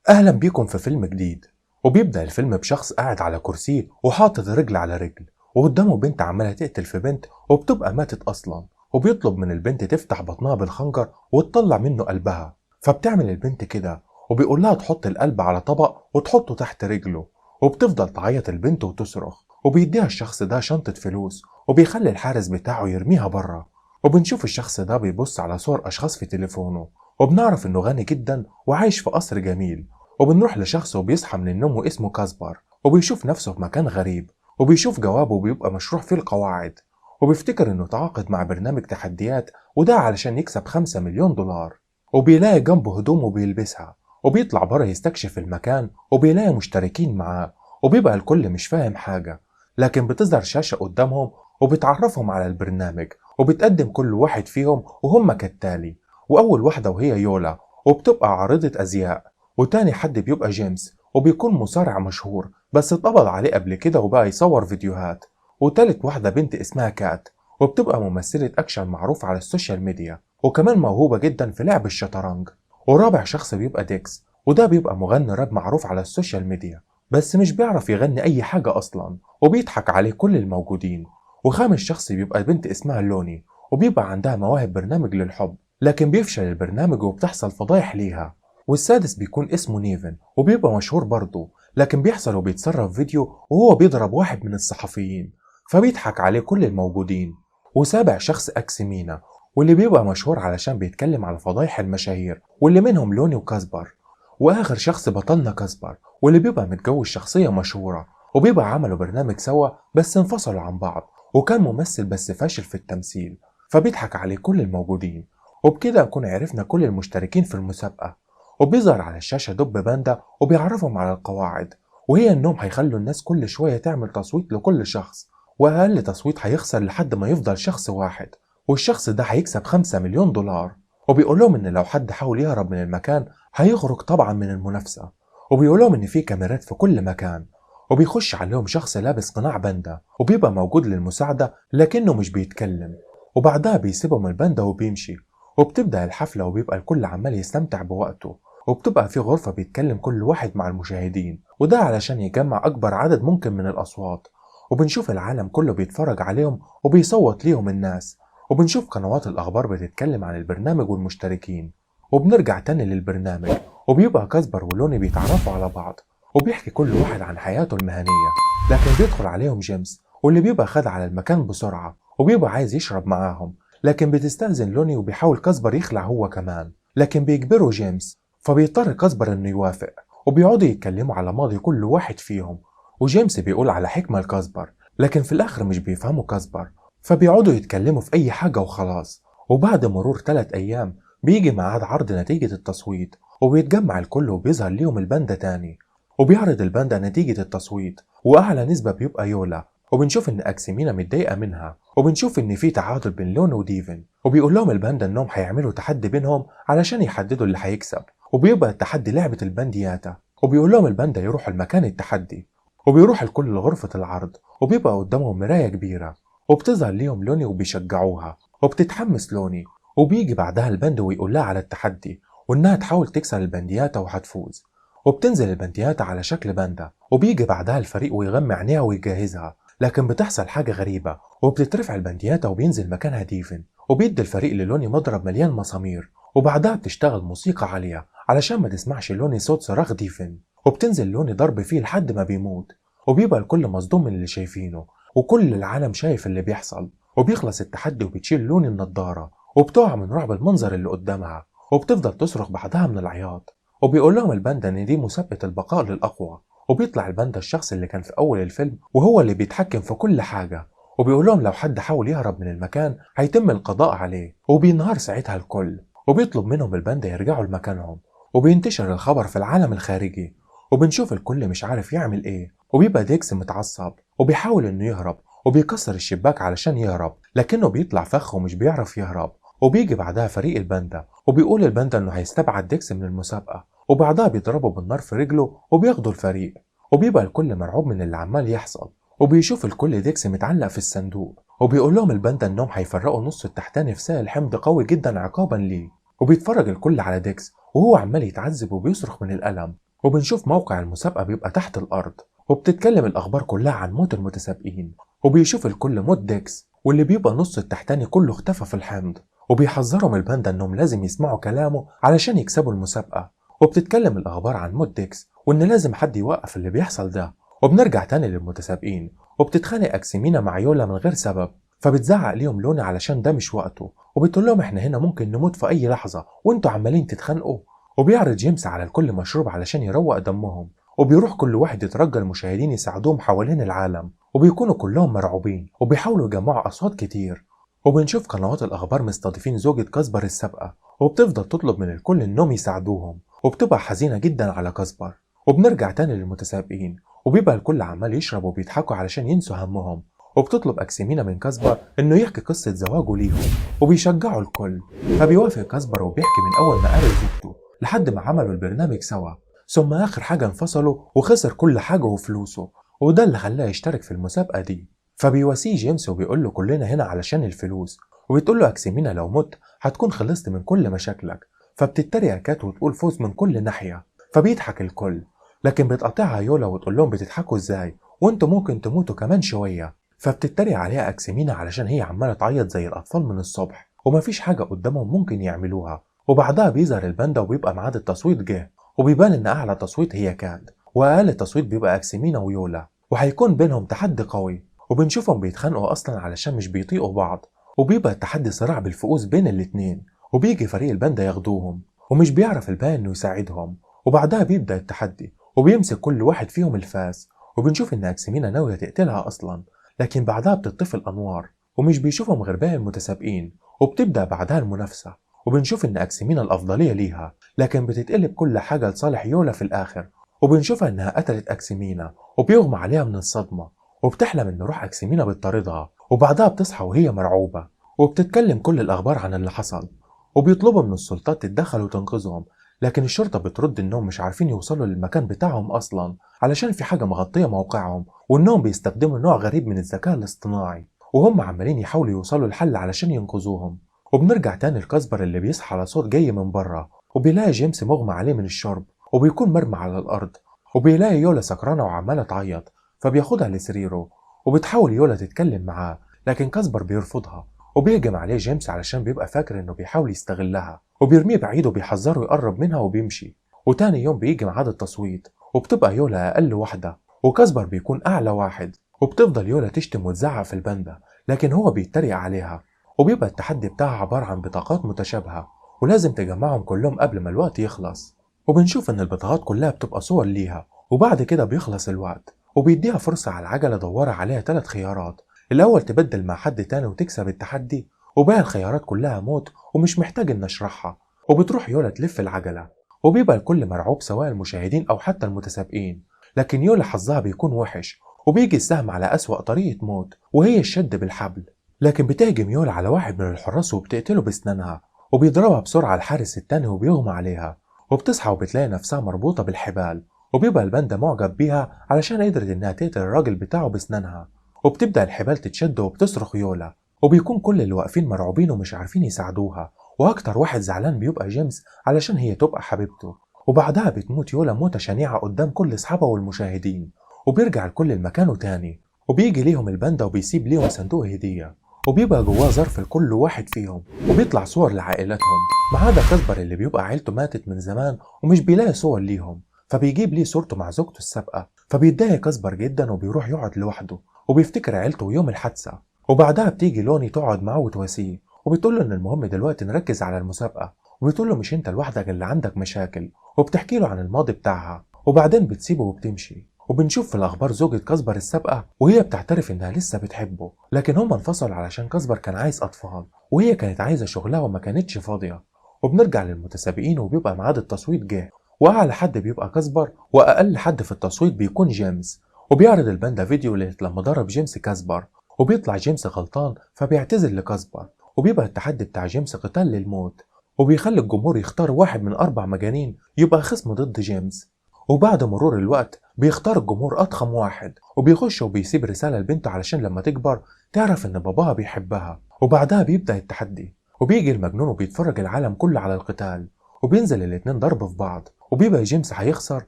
أهلا بيكم في فيلم جديد. وبيبدأ الفيلم بشخص قاعد على كرسي وحاطط رجل على رجل، وقدامه بنت عمالة تقتل في بنت وبتبقى ماتت أصلا، وبيطلب من البنت تفتح بطنها بالخنجر وتطلع منه قلبها. فبتعمل البنت كده، وبيقول لها تحط القلب على طبق وتحطه تحت رجله. وبتفضل تعيط البنت وتصرخ، وبيديها الشخص ده شنطة فلوس، وبيخلي الحارس بتاعه يرميها بره. وبنشوف الشخص ده بيبص على صور أشخاص في تليفونه، وبنعرف إنه غني جدا وعايش في قصر جميل. وبنروح لشخص وبيصحى من النوم واسمه كاسبر، وبيشوف نفسه في مكان غريب، وبيشوف جوابه وبيبقى مشروح فيه القواعد. وبيفتكر انه تعاقد مع برنامج تحديات، وده علشان يكسب 5 مليون دولار. وبيلاقي جنبه هدوم وبيلبسها، وبيطلع بره يستكشف المكان وبيلاقي مشتركين معاه. وبيبقى الكل مش فاهم حاجة، لكن بتظهر شاشة قدامهم وبتعرفهم على البرنامج، وبتقدم كل واحد فيهم وهم كالتالي. وأول واحدة وهي يولا، وبتبقى عارضة أزياء. وتاني حد بيبقى جيمس، وبيكون مصارع مشهور بس اتقبض عليه قبل كده وبقى يصور فيديوهات. وتالت واحدة بنت اسمها كات، وبتبقى ممثلة أكشن معروفة على السوشيال ميديا، وكمان موهوبة جدا في لعب الشطرنج. ورابع شخص بيبقى ديكس، وده بيبقى مغني راب معروف على السوشيال ميديا، بس مش بيعرف يغني أي حاجة أصلا، وبيضحك عليه كل الموجودين. وخامس شخص بيبقى بنت اسمها لوني، وبيبقى عندها مواهب برنامج للحب، لكن بيفشل البرنامج وبتحصل فضايح ليها. والسادس بيكون اسمه نيفن، وبيبقى مشهور برضه، لكن بيحصل وبيتصرف فيديو وهو بيضرب واحد من الصحفيين، فبيضحك عليه كل الموجودين. وسابع شخص أكسيمينا، واللي بيبقى مشهور علشان بيتكلم على فضايح المشاهير، واللي منهم لوني وكاسبر. وآخر شخص بطلنا كاسبر، واللي بيبقى متجوز شخصية مشهورة، وبيبقى عملوا برنامج سوا بس انفصلوا عن بعض، وكان ممثل بس فاشل في التمثيل، فبيضحك عليه كل الموجودين. وبكده نكون عرفنا كل المشتركين في المسابقة. وبيظهر على الشاشة دب باندا وبيعرفهم على القواعد، وهي انهم هيخلوا الناس كل شوية تعمل تصويت لكل شخص، واقل تصويت هيخسر لحد ما يفضل شخص واحد، والشخص ده هيكسب 5 مليون دولار. وبيقول لهم ان لو حد حاول يهرب من المكان هيخرج طبعا من المنافسة. وبيقول لهم ان في كاميرات في كل مكان. وبيخش عليهم شخص لابس قناع باندا، وبيبقى موجود للمساعدة لكنه مش بيتكلم. وبعدها بيسيبهم الباندا وبيمشي. وبتبدأ الحفلة وبيبقى الكل عمال يستمتع بوقته، وبتبقى في غرفة بيتكلم كل واحد مع المشاهدين، وده علشان يجمع أكبر عدد ممكن من الأصوات. وبنشوف العالم كله بيتفرج عليهم وبيصوت ليهم الناس. وبنشوف قنوات الأخبار بتتكلم عن البرنامج والمشتركين. وبنرجع تاني للبرنامج، وبيبقى كاسبر ولوني بيتعرفوا على بعض، وبيحكي كل واحد عن حياته المهنية. لكن بيدخل عليهم جيمس، واللي بيبقى خد على المكان بسرعة وبيبقى عايز يشرب معاهم، لكن بتستأذن لوني وبيحاول كاسبر يخلع هو كمان، لكن بيجبره جيمس، فبيضطر كاسبر انه يوافق. وبيقعدوا يتكلموا على ماضي كل واحد فيهم، وجيمس بيقول على حكمة لكاسبر، لكن في الآخر مش بيفهموا كاسبر، فبيقعدوا يتكلموا في أي حاجة وخلاص. وبعد مرور 3 أيام بيجي ميعاد عرض نتيجة التصويت، وبيتجمع الكل وبيظهر ليهم الباندا تاني، وبيعرض الباندا نتيجة التصويت، وأعلى نسبة بيبقى يولا. وبنشوف إن أكسيمينا متضايقة منها، وبنشوف إن في تعادل بين لون وديفن، وبيقول لهم الباندا إنهم هيعملوا تحدي بينهم علشان يحددوا اللي هيكسب. وبيبقى التحدي لعبة الباندياتا، وبيقول لهم الباندا يروحوا المكان التحدي. وبيروح الكل لغرفة العرض، وبيبقى قدامهم مراية كبيرة، وبتظهر ليهم لوني وبيشجعوها، وبتتحمس لوني. وبيجي بعدها الباندا ويقول لها على التحدي، وإنها تحاول تكسر الباندياتا وهتفوز. وبتنزل الباندياتا على شكل باندا، وبيجي بعدها الفريق ويغمي عينيها ويجهزها، لكن بتحصل حاجة غريبة، وبتترفع البندياتة وبينزل مكانها ديفن، وبيدي الفريق للوني مضرب مليان مسامير. وبعدها بتشتغل موسيقى عالية علشان ما تسمعش لوني صوت صراخ ديفن، وبتنزل لوني ضرب فيه لحد ما بيموت. وبيبقى الكل مصدوم من اللي شايفينه، وكل العالم شايف اللي بيحصل. وبيخلص التحدي وبتشيل لوني النضارة، وبتقع من رعب المنظر اللي قدامها، وبتفضل تصرخ بعدها من العياط. وبيقول لهم الباندا ان دي مسابقة البقاء للأقوى، وبيطلع الباندا الشخص اللي كان في أول الفيلم وهو اللي بيتحكم في كل حاجة. وبيقول لهم لو حد حاول يهرب من المكان هيتم القضاء عليه، وبينهار ساعتها الكل، وبيطلب منهم الباندا يرجعوا لمكانهم. وبينتشر الخبر في العالم الخارجي، وبنشوف الكل مش عارف يعمل ايه. وبيبقى ديكس متعصب وبيحاول انه يهرب، وبيكسر الشباك علشان يهرب، لكنه بيطلع فخ ومش بيعرف يهرب. وبيجي بعدها فريق الباندا، وبيقول الباندا انه هيستبعد ديكس من المسابقة، وبعدها بيضربوا بالنار في رجله وبياخدوا الفريق. وبيبقى الكل مرعوب من اللي عمال يحصل، وبيشوف الكل ديكس متعلق في الصندوق، وبيقول لهم الباندا انهم هيفرقوا نص التحتاني في سائل حمض قوي جدا عقابا ليه. وبيتفرج الكل على ديكس وهو عمال يتعذب وبيصرخ من الألم. وبنشوف موقع المسابقة بيبقى تحت الأرض، وبتتكلم الأخبار كلها عن موت المتسابقين، وبيشوف الكل موت ديكس واللي بيبقى نص التحتاني كله اختفى في الحمض، وبيحذرهم الباندا إنهم لازم يسمعوا كلامه علشان يكسبوا المسابقة. وبتتكلم الأخبار عن موت ديكس وإن لازم حد يوقف اللي بيحصل ده. وبنرجع تاني للمتسابقين، وبتتخانق أكسيمينا مع يولا من غير سبب، فبتزعق ليهم لوني علشان ده مش وقته، وبتقول لهم احنا هنا ممكن نموت في أي لحظة وانتوا عمالين تتخانقوا. وبيعرض جيمس على الكل مشروب علشان يروق دمهم، وبيروح كل واحد يترجى المشاهدين يساعدوهم حوالين العالم، وبيكونوا كلهم مرعوبين وبيحاولوا يجمعوا أصوات كتير. وبنشوف قنوات الأخبار مستضيفين زوجة كاسبر السابقة، وبتفضل تطلب من الكل إنهم يساعدوهم، وبتبقى حزينة جدا على كاسبر. وبنرجع تاني للمتسابقين، وبيبقى الكل عمال يشرب وبيضحكوا علشان ينسوا همهم، وبتطلب أكسيمينا من كاسبر إنه يحكي قصة زواجه ليهم، وبيشجعوا الكل. فبيوافق كاسبر وبيحكي من أول ما قابل زوجته لحد ما عملوا البرنامج سوا، ثم آخر حاجة انفصلوا وخسر كل حاجة وفلوسه، وده اللي خلاه يشترك في المسابقة دي. فبيواسيه جيمس وبيقول له كلنا هنا علشان الفلوس، وبتقول له أكسيمينا لو مت هتكون خلصت من كل مشاكلك. فبتتريق كات وتقول فوز من كل ناحية، فبيضحك الكل، لكن بتقاطعها يولا وتقول لهم بتضحكوا ازاي وانتوا ممكن تموتوا كمان شوية. فبتتريق عليها أكسيمينا علشان هي عمالة تعيط زي الأطفال من الصبح ومفيش حاجة قدامهم ممكن يعملوها. وبعدها بيظهر الباندا وبيبقى ميعاد التصويت جه، وبيبان إن أعلى تصويت هي كات، وأقل تصويت بيبقى أكسيمينا ويولا، وهيكون بينهم تحدي قوي. وبنشوفهم بيتخانقوا أصلا علشان مش بيطيقوا بعض، وبيبقى التحدي صراع بالفؤوس بين الاتنين، وبيجي فريق الباندا ياخدوهم، ومش بيعرف الباقي إنه يساعدهم. وبعدها بيبدأ التحدي وبيمسك كل واحد فيهم الفاس، وبنشوف إن أكسيمينا ناوية تقتلها أصلا، لكن بعدها بتطفي الأنوار ومش بيشوفهم غير باقي المتسابقين، وبتبدأ بعدها المنافسة. وبنشوف إن أكسيمينا الأفضلية ليها، لكن بتتقلب كل حاجة لصالح يولا في الآخر، وبنشوفها إنها قتلت أكسيمينا وبيغمى عليها من الصدمة، وبتحلم إن روح أكسيمينا بتطاردها، وبعدها بتصحى وهي مرعوبة. وبتتكلم كل الأخبار عن اللي حصل، وبيطلبوا من السلطات تتدخل وتنقذهم، لكن الشرطة بترد إنهم مش عارفين يوصلوا للمكان بتاعهم أصلا علشان في حاجة مغطية موقعهم، وإنهم بيستخدموا نوع غريب من الذكاء الاصطناعي، وهم عمالين يحاولوا يوصلوا لحل علشان ينقذوهم. وبنرجع تاني لكاسبر اللي بيصحى على صوت جاي من بره، وبيلاقي جيمس مغمى عليه من الشرب وبيكون مرمى على الأرض، وبيلاقي يولا سكرانة وعمالة تعيط، فبياخدها لسريره، وبتحاول يولا تتكلم معاه، لكن كاسبر بيرفضها، وبيهجم عليه جيمس علشان بيبقى فاكر إنه بيحاول يستغلها، وبيرميه بعيد وبيحذره يقرب منها وبيمشي. وتاني يوم بيجي ميعاد التصويت، وبتبقى يولا أقل واحدة وكاسبر بيكون أعلى واحد، وبتفضل يولا تشتم وتزعق في الباندا، لكن هو بيتريق عليها. وبيبقى التحدي بتاعها عبارة عن بطاقات متشابهة ولازم تجمعهم كلهم قبل ما الوقت يخلص، وبنشوف إن البطاقات كلها بتبقى صور ليها. وبعد كده بيخلص الوقت، وبيديها فرصة على العجلة دورة عليها 3 خيارات، الأول تبدل مع حد تاني وتكسب التحدي، وباقي الخيارات كلها موت ومش محتاج إن أشرحها. وبتروح يولا تلف العجلة، وبيبقى الكل مرعوب سواء المشاهدين أو حتى المتسابقين، لكن يولا حظها بيكون وحش وبيجي السهم على أسوأ طريقة موت وهي الشد بالحبل، لكن بتهجم يولا على واحد من الحراس وبتقتله بأسنانها، وبيضربها بسرعة الحارس التاني وبيغمى عليها، وبتصحى وبتلاقي نفسها مربوطة بالحبال، وبيبقى الباندا معجب بيها علشان قدرت إنها تقتل الراجل بتاعه بأسنانها. وبتبدأ الحبال تتشد وبتصرخ يولا، وبيكون كل اللي واقفين مرعوبين ومش عارفين يساعدوها، وأكتر واحد زعلان بيبقى جيمس علشان هي تبقى حبيبته. وبعدها بتموت يولا موتة شنيعة قدام كل أصحابها والمشاهدين، وبيرجع الكل لمكانه تاني، وبيجي ليهم الباندا وبيسيب ليهم صندوق هدية، وبيبقى جواه ظرف لكل واحد فيهم، وبيطلع صور لعائلاتهم ما عدا كاسبر اللي بيبقى عيلته ماتت من زمان ومش بيلاقي صور ليهم، فبيجيب ليه صورته مع زوجته السابقة. فبيتضايق كاسبر جدا وبيروح يقعد لوحده وبيفتكر عيلته ويوم الحادثة. وبعدها بتيجي لوني تقعد معاه وتواسيه، وبتقول له ان المهم دلوقتي نركز على المسابقة، وبتقول له مش انت لوحدك اللي عندك مشاكل، وبتحكي له عن الماضي بتاعها، وبعدين بتسيبه وبتمشي. وبنشوف في الأخبار زوجة كاسبر السابقة وهي بتعترف إنها لسه بتحبه، لكن هما انفصلوا علشان كاسبر كان عايز أطفال وهي كانت عايزة شغلها وما كانتش فاضية. وبنرجع للمتسابقين وبيبقى ميعاد التصويت جه، وأعلى حد بيبقى كاسبر وأقل حد في التصويت بيكون جيمس. وبيعرض الباندا فيديو لما ضرب جيمس كاسبر، وبيطلع جيمس غلطان فبيعتذر لكاسبر، وبيبقى التحدي بتاع جيمس قتال للموت، وبيخلي الجمهور يختار واحد من 4 مجانين يبقى خصم ضد جيمس. وبعد مرور الوقت بيختار الجمهور أضخم واحد، وبيخش وبيسيب رسالة لبنته علشان لما تكبر تعرف إن باباها بيحبها. وبعدها بيبدأ التحدي، وبيجي المجنون وبيتفرج العالم كله على القتال، وبينزل الاتنين ضرب في بعض، وبيبقى جيمس هيخسر،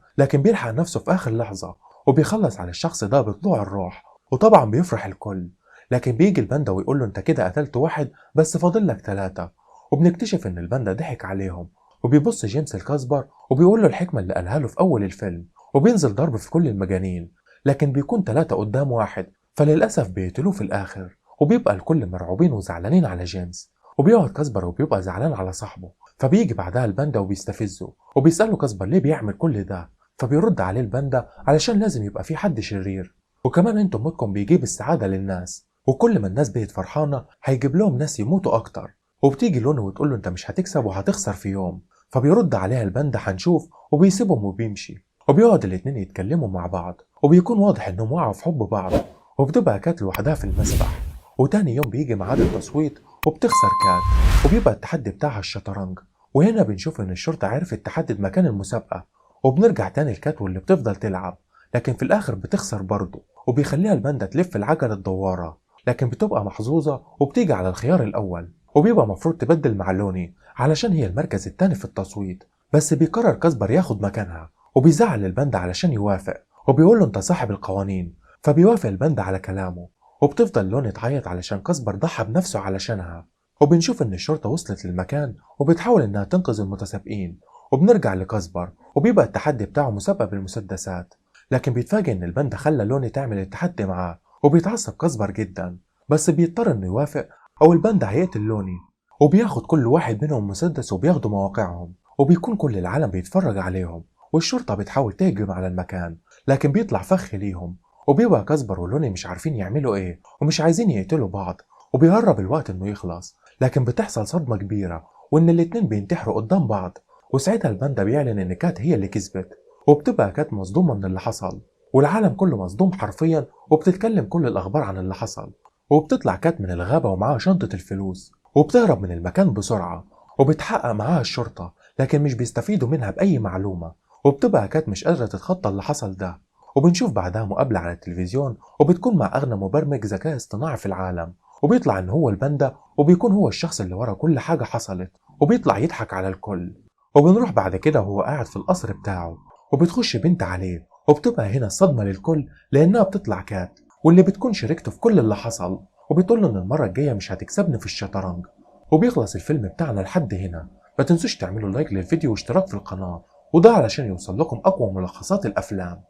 لكن بيلحق نفسه في آخر لحظة وبيخلص على الشخص ده بطلوع الروح، وطبعا بيفرح الكل. لكن بيجي الباندا ويقول له انت كده قتلت واحد بس فاضل لك 3، وبنكتشف ان الباندا ضحك عليهم. وبيبص جيمس لكاسبر وبيقول له الحكمة اللي قالها له في أول الفيلم، وبينزل ضرب في كل المجانين، لكن بيكون 3 قدام واحد، فللأسف بيقتلوه في الآخر. وبيبقى الكل مرعوبين وزعلانين على جيمس، وبيقعد كاسبر وبيبقى زعلان على صاحبه. فبيجي بعدها الباندا وبيستفزه وبيسأله كاسبر ليه بيعمل كل ده، فبيرد عليه الباندا علشان لازم يبقى في حد شرير، وكمان انتم موتكم بيجيب السعادة للناس، وكل ما الناس بقت فرحانة هيجيب لهم ناس يموتوا أكتر. وبتيجي لوني وتقول له انت مش هتكسب وهتخسر في يوم، فبيرد عليها الباندا هنشوف، وبيسيبهم وبيمشي. وبيقعد الاتنين يتكلموا مع بعض، وبيكون واضح انهم وقعوا في حب بعض. وبتبقى كات لوحدها في المسبح، وتاني يوم بيجي ميعاد التصويت وبتخسر كات، وبيبقى التحدي بتاعها الشطرنج. وهنا بنشوف ان الشرطة عرفت تحدد مكان المسابقة، وبنرجع تاني لكات واللي بتفضل تلعب، لكن في الاخر بتخسر برضه، وبيخليها الباندا تلف العجلة الدوارة، لكن بتبقى محظوظة وبتيجي على الخيار الاول، وبيبقى مفروض تبدل مع لوني علشان هي المركز التاني في التصويت. بس بيقرر كاسبر ياخد مكانها، وبيزعل الباندا علشان يوافق، وبيقول له انت صاحب القوانين، فبيوافق الباندا على كلامه. وبتفضل لوني تعيط علشان كاسبر ضحى بنفسه علشانها. وبنشوف ان الشرطة وصلت للمكان وبتحاول انها تنقذ المتسابقين، وبنرجع لكاسبر وبيبقى التحدي بتاعه مسابقة بالمسدسات، لكن بيتفاجئ ان الباندا خلى لوني تعمل التحدي معاه، وبيتعصب كاسبر جدا، بس بيضطر انه يوافق او الباندا هيقتل لوني. وبياخد كل واحد منهم مسدس وبياخدوا مواقعهم، وبيكون كل العالم بيتفرج عليهم، والشرطة بتحاول تهجم على المكان، لكن بيطلع فخ ليهم. وبيبقى كاسبر ولوني مش عارفين يعملوا ايه ومش عايزين يقتلوا بعض، وبيقرب الوقت انه يخلص، لكن بتحصل صدمة كبيرة وان الاتنين بينتحروا قدام بعض. وساعتها الباندا بيعلن ان كات هي اللي كسبت، وبتبقى كات مصدومة من اللي حصل، والعالم كله مصدوم حرفيا، وبتتكلم كل الاخبار عن اللي حصل. وبتطلع كات من الغابة ومعاها شنطة الفلوس، وبتهرب من المكان بسرعة، وبتحقق معاها الشرطة، لكن مش بيستفيدوا منها بأي معلومة. وبتبقى كات مش قادرة تتخطى اللي حصل ده. وبنشوف بعدها مقابلة على التلفزيون، وبتكون مع أغنى مبرمج ذكاء اصطناعي في العالم، وبيطلع إن هو الباندا، وبيكون هو الشخص اللي ورا كل حاجة حصلت، وبيطلع يضحك على الكل. وبنروح بعد كده وهو قاعد في القصر بتاعه، وبتخش بنت عليه، وبتبقى هنا الصدمة للكل لأنها بتطلع كات، واللي بتكون شريكته في كل اللي حصل، وبتقول له إن المرة الجاية مش هتكسبني في الشطرنج. وبيخلص الفيلم بتاعنا لحد هنا. ما تنسوش تعملوا لايك للفيديو واشتراك في القناة، وده علشان يوصل لكم أقوى ملخصات الأفلام.